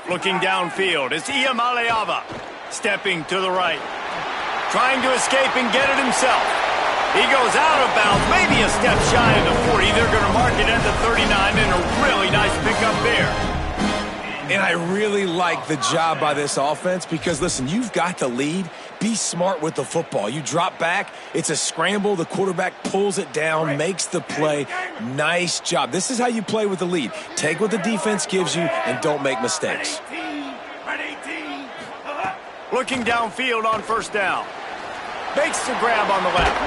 Looking downfield, it's Iamaleava. Stepping to the right. Trying to escape and get it himself. He goes out of bounds, maybe a step shy of the 40. They're going to mark it at the 39, and a really nice pickup there. And I really like the job by this offense because, listen, you've got the lead. Be smart with the football. You drop back, it's a scramble. The quarterback pulls it down, makes the play. Nice job. This is how you play with the lead. Take what the defense gives you and don't make mistakes. Looking downfield on first down. Makes the grab on the left.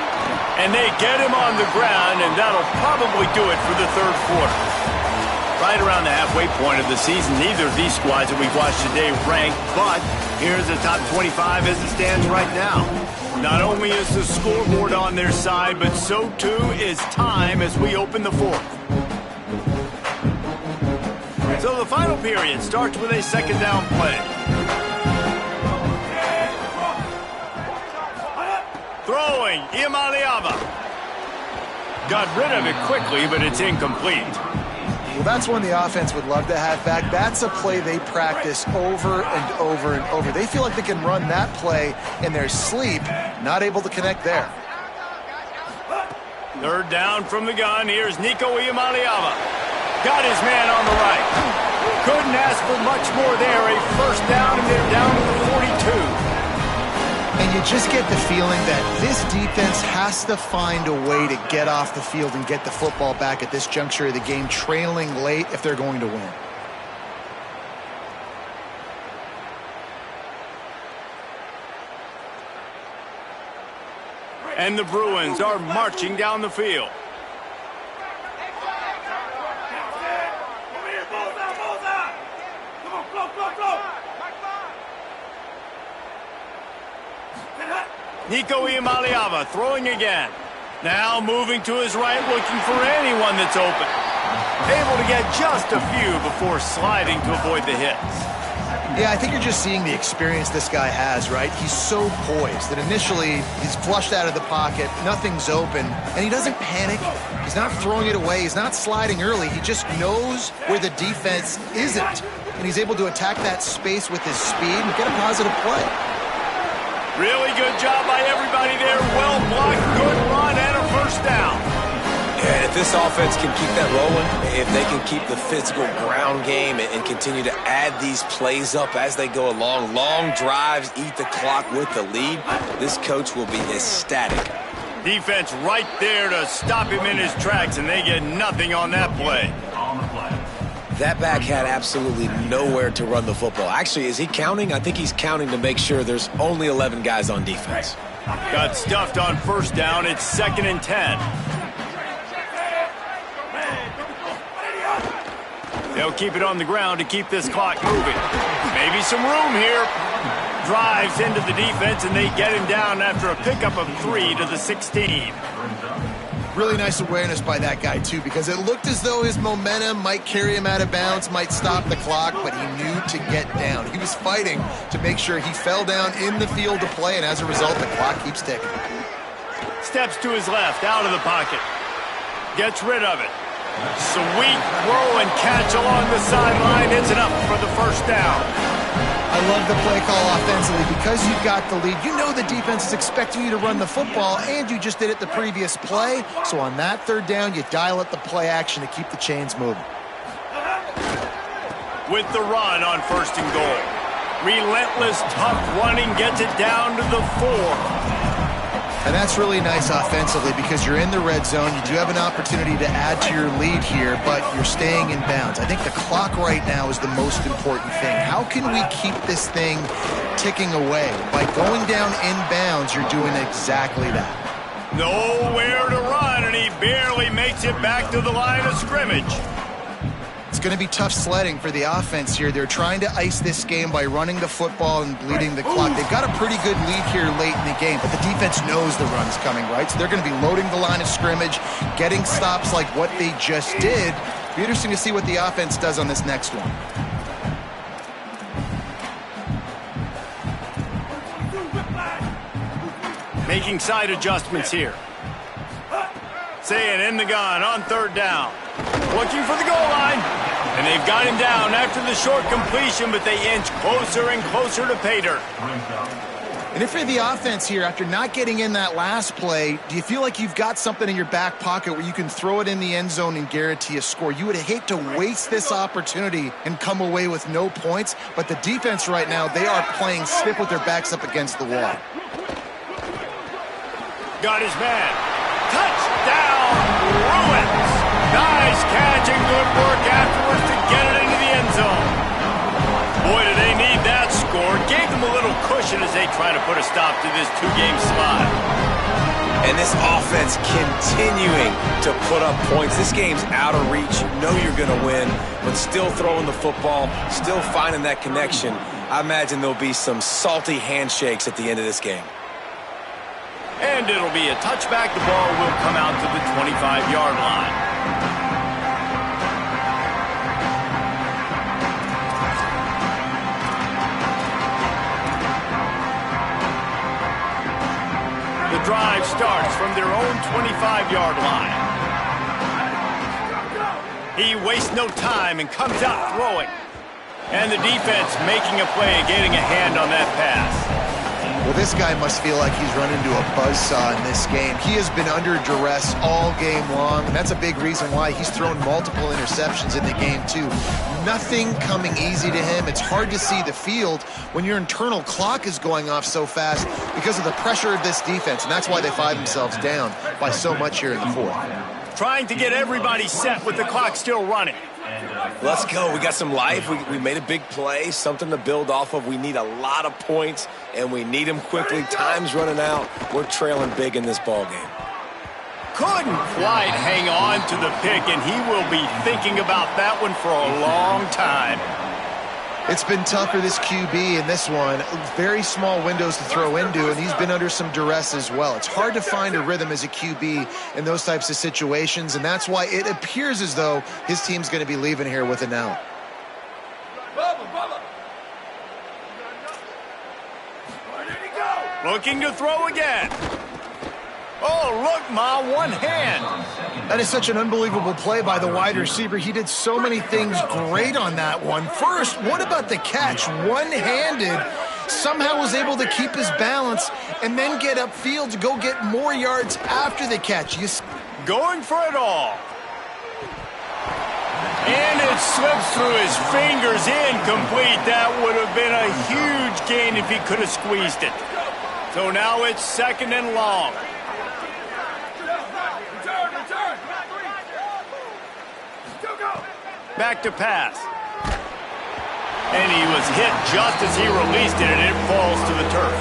And they get him on the ground, and that'll probably do it for the third quarter. Right around the halfway point of the season, neither of these squads that we've watched today ranked, but here's the top 25 as it stands right now. Not only is the scoreboard on their side, but so too is time as we open the fourth. So the final period starts with a second down play. Throwing, Iamaleava. Got rid of it quickly, but it's incomplete. Well, that's one the offense would love to have back. That's a play they practice over and over and over. They feel like they can run that play in their sleep, not able to connect there. Third down from the gun. Here's Nico Iamaleava. Got his man on the right. Couldn't ask for much more there. A first down, and they're down to the 42. And you just get the feeling that this defense has to find a way to get off the field and get the football back at this juncture of the game, trailing late if they're going to win. And the Bruins are marching down the field. Nico Iamaleava throwing again. Now moving to his right, looking for anyone that's open. Able to get just a few before sliding to avoid the hits. Yeah, I think you're just seeing the experience this guy has, right? He's so poised that initially he's flushed out of the pocket, nothing's open, and he doesn't panic. He's not throwing it away. He's not sliding early. He just knows where the defense isn't, and he's able to attack that space with his speed and get a positive play. Really good job by everybody there. Well blocked, good run, and a first down. And if this offense can keep that rolling, if they can keep the physical ground game and continue to add these plays up as they go along, long drives, eat the clock with the lead, this coach will be ecstatic. Defense right there to stop him in his tracks, and they get nothing on that play. That back had absolutely nowhere to run the football. Actually, is he counting? I think he's counting to make sure there's only 11 guys on defense. Got stuffed on first down. It's 2nd and 10. They'll keep it on the ground to keep this clock moving. Maybe some room here. Drives into the defense, and they get him down after a pickup of 3 to the 16. Really nice awareness by that guy, too, because it looked as though his momentum might carry him out of bounds, might stop the clock, but he knew to get down. He was fighting to make sure he fell down in the field to play, and as a result, the clock keeps ticking. Steps to his left, out of the pocket. Gets rid of it. Sweet throw and catch along the sideline. It's enough for the first down. I love the play call offensively because you've got the lead. You know the defense is expecting you to run the football, and you just did it the previous play. So on that third down, you dial up the play action to keep the chains moving. With the run on 1st and goal. Relentless, tough running gets it down to the 4. And that's really nice offensively because you're in the red zone. You do have an opportunity to add to your lead here, but you're staying in bounds. I think the clock right now is the most important thing. How can we keep this thing ticking away? By going down in bounds, you're doing exactly that. Nowhere to run, and he barely makes it back to the line of scrimmage. It's going to be tough sledding for the offense here. They're trying to ice this game by running the football and bleeding the clock. They've got a pretty good lead here late in the game, but the defense knows the run's coming, right? So they're going to be loading the line of scrimmage, getting stops like what they just did. It'll be interesting to see what the offense does on this next one. Making side adjustments here. Saying in the gun on 3rd down. Looking for the goal line. And they've got him down after the short completion, but they inch closer and closer to pay dirt. And if you're the offense here, after not getting in that last play, do you feel like you've got something in your back pocket where you can throw it in the end zone and guarantee a score? You would hate to waste this opportunity and come away with no points, but the defense right now, they are playing stiff with their backs up against the wall. Got his man. Touchdown, Bruins. Nice catch and good work afterwards to get it into the end zone. Boy, do they need that score. Gave them a little cushion as they try to put a stop to this 2-game slide. And this offense continuing to put up points. This game's out of reach. You know you're going to win, but still throwing the football, still finding that connection. I imagine there'll be some salty handshakes at the end of this game. And it'll be a touchback. The ball will come out to the 25-yard line. The drive starts from their own 25-yard line. He wastes no time and comes out throwing. And the defense making a play, getting a hand on that pass. Well, this guy must feel like he's run into a buzzsaw in this game. He has been under duress all game long, and that's a big reason why he's thrown multiple interceptions in the game, too. Nothing coming easy to him. It's hard to see the field when your internal clock is going off so fast because of the pressure of this defense, and that's why they find themselves down by so much here in the 4th. Trying to get everybody set with the clock still running. Let's go. We got some life. We made a big play, something to build off of. We need a lot of points, and we need them quickly. Time's running out. We're trailing big in this ball game. Couldn't quite hang on to the pick, and he will be thinking about that one for a long time. It's been tough for this QB in this one. Very small windows to throw into, and he's been under some duress as well. It's hard to find a rhythm as a QB in those types of situations, and that's why it appears as though his team's going to be leaving here with an L. Looking to throw again. Oh, look, Ma, one hand. That is such an unbelievable play by the wide receiver. He did so many things great on that one. First, what about the catch? One-handed, somehow was able to keep his balance and then get upfield to go get more yards after the catch. Going for it all. And it slips through his fingers, incomplete. That would have been a huge gain if he could have squeezed it. So now it's 2nd and long. Back to pass. And he was hit just as he released it, and it falls to the turf.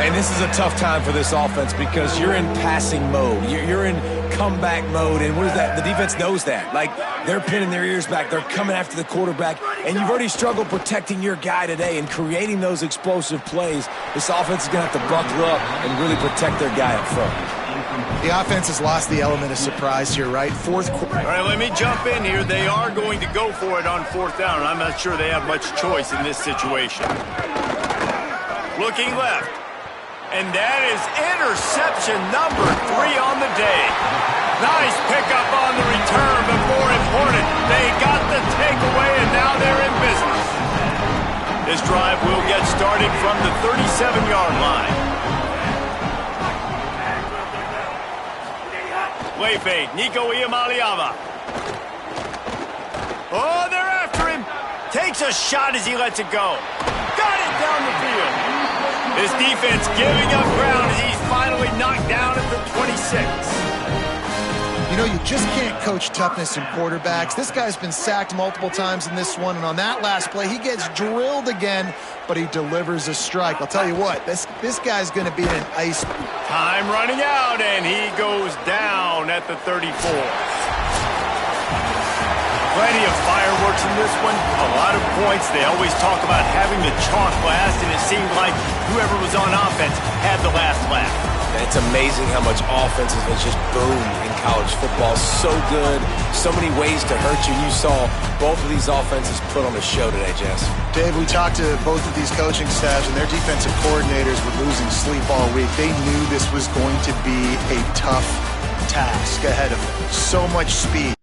And this is a tough time for this offense because you're in passing mode. You're in comeback mode, and what is that? The defense knows that. Like, they're pinning their ears back. They're coming after the quarterback, and you've already struggled protecting your guy today and creating those explosive plays. This offense is going to have to buckle up and really protect their guy up front. The offense has lost the element of surprise here, right? Fourth quarter. All right, let me jump in here. They are going to go for it on 4th down, and I'm not sure they have much choice in this situation. Looking left. And that is interception number 3 on the day. Nice pickup on the return, but more important, they got the takeaway, and now they're in business. This drive will get started from the 37-yard line. Play fake, Nico Iamaleava. Oh, they're after him. Takes a shot as he lets it go. Got it down the field. This defense giving up ground as he's finally knocked down at the 26. You know, you just can't coach toughness in quarterbacks. This guy's been sacked multiple times in this one, and on that last play, he gets drilled again, but he delivers a strike. I'll tell you what, this guy's going to be an ice. Time running out, and he goes down at the 34. Plenty of fireworks in this one, a lot of points. They always talk about having the chalk last, and it seemed like whoever was on offense had the last laugh. And it's amazing how much offense has just boomed in college football. So good, so many ways to hurt you. You saw both of these offenses put on a show today, Jess. Dave, we talked to both of these coaching staffs, and their defensive coordinators were losing sleep all week. They knew this was going to be a tough task ahead of them. So much speed.